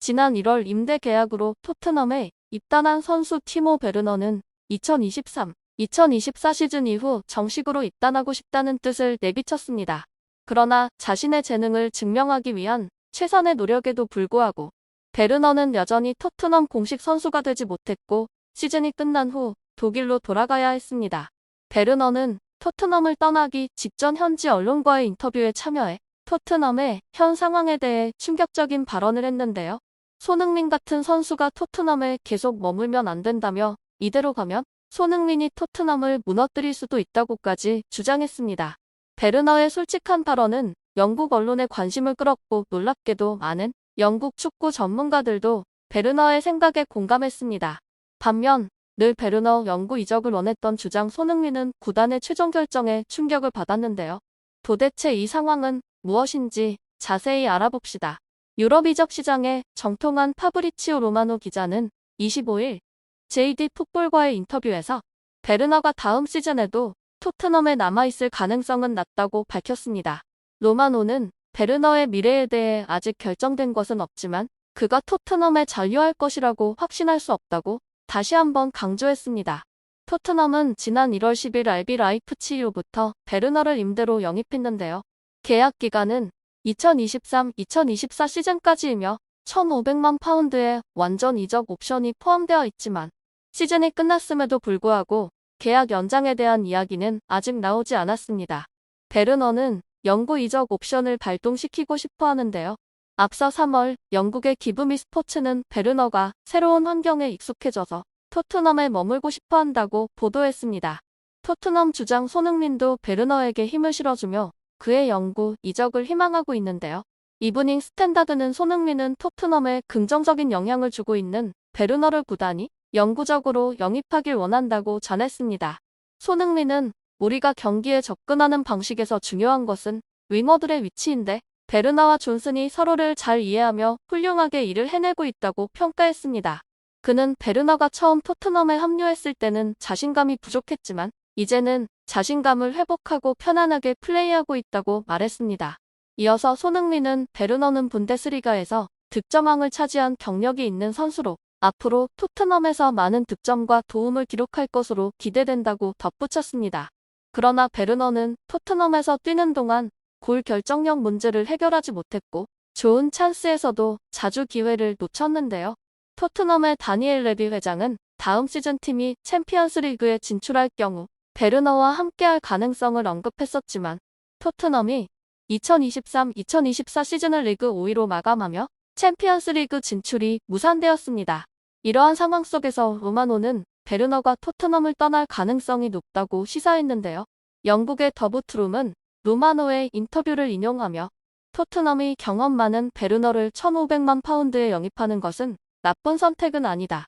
지난 1월 임대 계약으로 토트넘에 입단한 선수 티모 베르너는 2023-2024 시즌 이후 정식으로 입단하고 싶다는 뜻을 내비쳤습니다. 그러나 자신의 재능을 증명하기 위한 최선의 노력에도 불구하고 베르너는 여전히 토트넘 공식 선수가 되지 못했고 시즌이 끝난 후 독일로 돌아가야 했습니다. 베르너는 토트넘을 떠나기 직전 현지 언론과의 인터뷰에 참여해 토트넘의 현 상황에 대해 충격적인 발언을 했는데요. 손흥민 같은 선수가 토트넘에 계속 머물면 안 된다며 이대로 가면 손흥민이 토트넘을 무너뜨릴 수도 있다고까지 주장했습니다. 베르너의 솔직한 발언은 영국 언론의 관심을 끌었고 놀랍게도 많은 영국 축구 전문가들도 베르너의 생각에 공감했습니다. 반면 늘 베르너 영구 이적을 원했던 주장 손흥민은 구단의 최종 결정에 충격을 받았는데요. 도대체 이 상황은 무엇인지 자세히 알아봅시다. 유럽 이적 시장에 정통한 파브리치오 로마노 기자는 25일 JD 풋볼과의 인터뷰에서 베르너가 다음 시즌에도 토트넘에 남아있을 가능성은 낮다고 밝혔습니다. 로마노는 베르너의 미래에 대해 아직 결정된 것은 없지만 그가 토트넘에 잔류할 것이라고 확신할 수 없다고 다시 한번 강조했습니다. 토트넘은 지난 1월 10일 RB 라이프치히로부터 베르너를 임대로 영입했는데요. 계약 기간은 2023-2024 시즌까지이며 1,500만 파운드의 완전 이적 옵션이 포함되어 있지만 시즌이 끝났음에도 불구하고 계약 연장에 대한 이야기는 아직 나오지 않았습니다. 베르너는 영구 이적 옵션을 발동시키고 싶어 하는데요. 앞서 3월 영국의 기브미 스포츠는 베르너가 새로운 환경에 익숙해져서 토트넘에 머물고 싶어 한다고 보도했습니다. 토트넘 주장 손흥민도 베르너에게 힘을 실어주며 그의 영구 이적을 희망하고 있는데요. 이브닝 스탠다드는 손흥민은 토트넘에 긍정적인 영향을 주고 있는 베르너를 구단이 영구적으로 영입하길 원한다고 전했습니다. 손흥민은 우리가 경기에 접근하는 방식에서 중요한 것은 윙어들의 위치인데 베르너와 존슨이 서로를 잘 이해하며 훌륭하게 일을 해내고 있다고 평가했습니다. 그는 베르너가 처음 토트넘에 합류했을 때는 자신감이 부족했지만 이제는 자신감을 회복하고 편안하게 플레이하고 있다고 말했습니다. 이어서 손흥민은 베르너는 분데스리가에서 득점왕을 차지한 경력이 있는 선수로 앞으로 토트넘에서 많은 득점과 도움을 기록할 것으로 기대된다고 덧붙였습니다. 그러나 베르너는 토트넘에서 뛰는 동안 골 결정력 문제를 해결하지 못했고 좋은 찬스에서도 자주 기회를 놓쳤는데요. 토트넘의 다니엘 레비 회장은 다음 시즌 팀이 챔피언스 리그에 진출할 경우 베르너와 함께할 가능성을 언급했었지만 토트넘이 2023-2024 시즌을 리그 5위로 마감하며 챔피언스 리그 진출이 무산되었습니다. 이러한 상황 속에서 로마노는 베르너가 토트넘을 떠날 가능성이 높다고 시사했는데요. 영국의 더부트룸은 로마노의 인터뷰를 인용하며 토트넘이 경험 많은 베르너를 1,500만 파운드에 영입하는 것은 나쁜 선택은 아니다.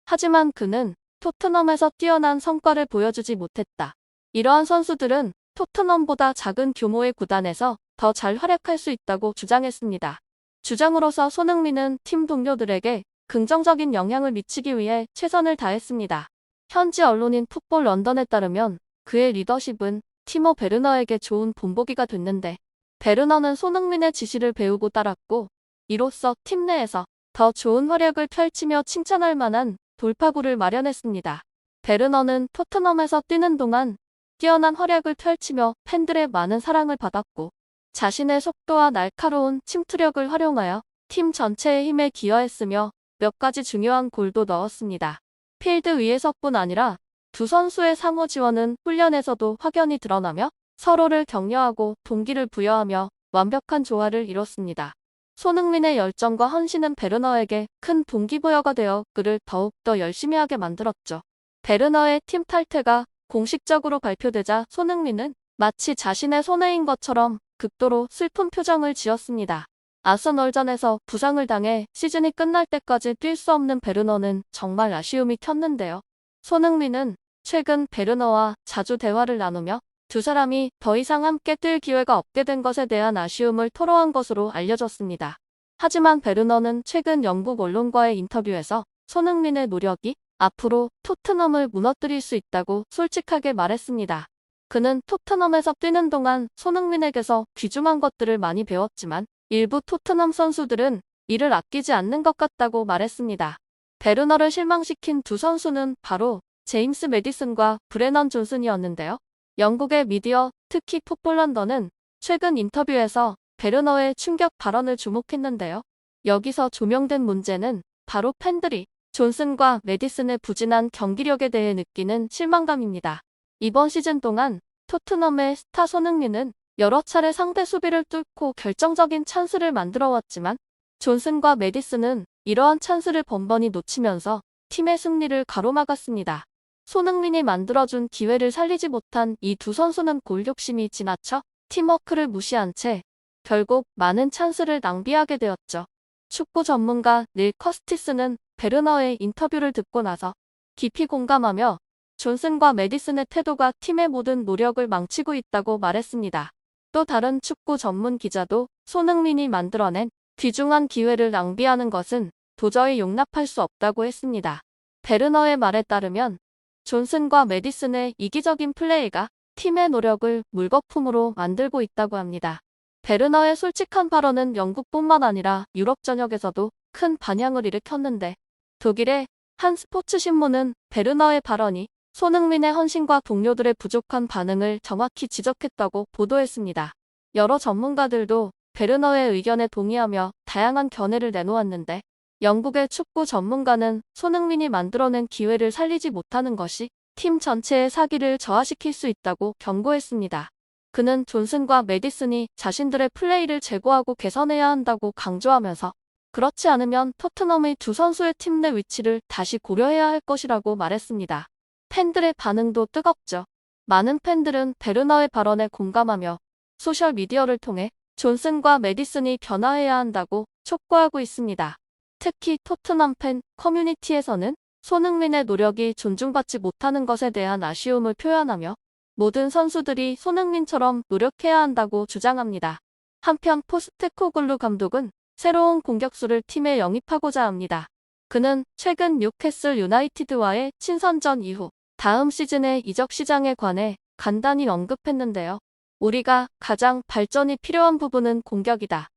하지만 그는 토트넘에서 뛰어난 성과를 보여주지 못했다. 이러한 선수들은 토트넘보다 작은 규모의 구단에서 더 잘 활약할 수 있다고 주장했습니다. 주장으로서 손흥민은 팀 동료들에게 긍정적인 영향을 미치기 위해 최선을 다했습니다. 현지 언론인 풋볼 런던에 따르면 그의 리더십은 티모 베르너에게 좋은 본보기가 됐는데 베르너는 손흥민의 지시를 배우고 따랐고 이로써 팀 내에서 더 좋은 활약을 펼치며 칭찬할 만한 돌파구를 마련했습니다. 베르너는 토트넘에서 뛰는 동안 뛰어난 활약을 펼치며 팬들의 많은 사랑을 받았고 자신의 속도와 날카로운 침투력을 활용하여 팀 전체의 힘에 기여했으며 몇 가지 중요한 골도 넣었습니다. 필드 위에서뿐 아니라 두 선수의 상호 지원은 훈련에서도 확연히 드러나며 서로를 격려하고 동기를 부여하며 완벽한 조화를 이뤘습니다. 손흥민의 열정과 헌신은 베르너에게 큰 동기부여가 되어 그를 더욱더 열심히 하게 만들었죠. 베르너의 팀 탈퇴가 공식적으로 발표되자 손흥민은 마치 자신의 손해인 것처럼 극도로 슬픈 표정을 지었습니다. 아스널전에서 부상을 당해 시즌이 끝날 때까지 뛸 수 없는 베르너는 정말 아쉬움이 컸는데요. 손흥민은 최근 베르너와 자주 대화를 나누며 두 사람이 더 이상 함께 뛸 기회가 없게 된 것에 대한 아쉬움을 토로한 것으로 알려졌습니다. 하지만 베르너는 최근 영국 언론과의 인터뷰에서 손흥민의 노력이 앞으로 토트넘을 무너뜨릴 수 있다고 솔직하게 말했습니다. 그는 토트넘에서 뛰는 동안 손흥민에게서 귀중한 것들을 많이 배웠지만 일부 토트넘 선수들은 이를 아끼지 않는 것 같다고 말했습니다. 베르너를 실망시킨 두 선수는 바로 제임스 매디슨과 브레넌 존슨이었는데요. 영국의 미디어, 특히 풋볼런더는 최근 인터뷰에서 베르너의 충격 발언을 주목했는데요. 여기서 조명된 문제는 바로 팬들이 존슨과 매디슨의 부진한 경기력에 대해 느끼는 실망감입니다. 이번 시즌 동안 토트넘의 스타 손흥민은 여러 차례 상대 수비를 뚫고 결정적인 찬스를 만들어왔지만 존슨과 매디슨은 이러한 찬스를 번번이 놓치면서 팀의 승리를 가로막았습니다. 손흥민이 만들어준 기회를 살리지 못한 이 두 선수는 골 욕심이 지나쳐 팀워크를 무시한 채 결국 많은 찬스를 낭비하게 되었죠. 축구 전문가 닐 커스티스는 베르너의 인터뷰를 듣고 나서 깊이 공감하며 존슨과 매디슨의 태도가 팀의 모든 노력을 망치고 있다고 말했습니다. 또 다른 축구 전문 기자도 손흥민이 만들어낸 귀중한 기회를 낭비하는 것은 도저히 용납할 수 없다고 했습니다. 베르너의 말에 따르면 존슨과 매디슨의 이기적인 플레이가 팀의 노력을 물거품으로 만들고 있다고 합니다. 베르너의 솔직한 발언은 영국뿐만 아니라 유럽 전역에서도 큰 반향을 일으켰는데 독일의 한 스포츠 신문은 베르너의 발언이 손흥민의 헌신과 동료들의 부족한 반응을 정확히 지적했다고 보도했습니다. 여러 전문가들도 베르너의 의견에 동의하며 다양한 견해를 내놓았는데 영국의 축구 전문가는 손흥민이 만들어낸 기회를 살리지 못하는 것이 팀 전체의 사기를 저하시킬 수 있다고 경고했습니다. 그는 존슨과 매디슨이 자신들의 플레이를 제고하고 개선해야 한다고 강조하면서 그렇지 않으면 토트넘의 두 선수의 팀 내 위치를 다시 고려해야 할 것이라고 말했습니다. 팬들의 반응도 뜨겁죠. 많은 팬들은 베르너의 발언에 공감하며 소셜미디어를 통해 존슨과 매디슨이 변화해야 한다고 촉구하고 있습니다. 특히 토트넘 팬 커뮤니티에서는 손흥민의 노력이 존중받지 못하는 것에 대한 아쉬움을 표현하며 모든 선수들이 손흥민처럼 노력해야 한다고 주장합니다. 한편 포스테코글루 감독은 새로운 공격수를 팀에 영입하고자 합니다. 그는 최근 뉴캐슬 유나이티드와의 친선전 이후 다음 시즌의 이적 시장에 관해 간단히 언급했는데요. 우리가 가장 발전이 필요한 부분은 공격이다.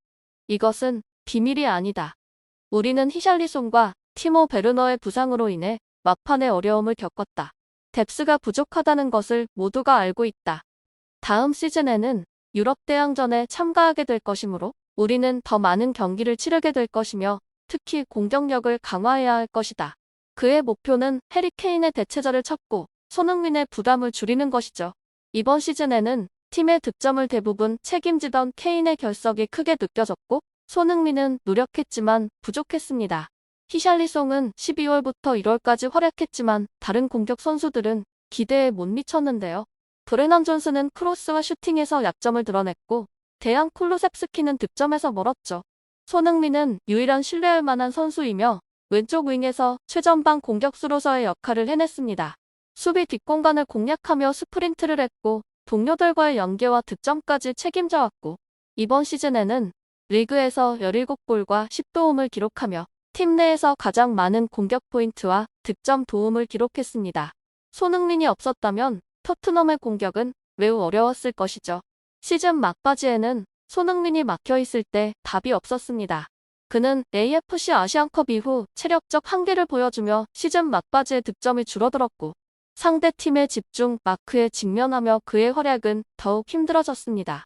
이것은 비밀이 아니다. 우리는 히샬리송과 티모 베르너의 부상으로 인해 막판에 어려움을 겪었다. 뎁스가 부족하다는 것을 모두가 알고 있다. 다음 시즌에는 유럽 대항전에 참가하게 될 것이므로 우리는 더 많은 경기를 치르게 될 것이며 특히 공격력을 강화해야 할 것이다. 그의 목표는 해리 케인의 대체자를 찾고 손흥민의 부담을 줄이는 것이죠. 이번 시즌에는 팀의 득점을 대부분 책임지던 케인의 결석이 크게 느껴졌고 손흥민은 노력했지만 부족했습니다. 히샬리송은 12월부터 1월까지 활약했지만 다른 공격 선수들은 기대에 못 미쳤는데요. 브레넌 존슨은 크로스와 슈팅에서 약점을 드러냈고 데안 쿨루셉스키는 득점에서 멀었죠. 손흥민은 유일한 신뢰할 만한 선수이며 왼쪽 윙에서 최전방 공격수로서의 역할을 해냈습니다. 수비 뒷공간을 공략하며 스프린트를 했고 동료들과의 연계와 득점까지 책임져왔고 이번 시즌에는 리그에서 17골과 10도움을 기록하며 팀 내에서 가장 많은 공격 포인트와 득점 도움을 기록했습니다. 손흥민이 없었다면 토트넘의 공격은 매우 어려웠을 것이죠. 시즌 막바지에는 손흥민이 막혀있을 때 답이 없었습니다. 그는 AFC 아시안컵 이후 체력적 한계를 보여주며 시즌 막바지에 득점이 줄어들었고 상대 팀의 집중 마크에 직면하며 그의 활약은 더욱 힘들어졌습니다.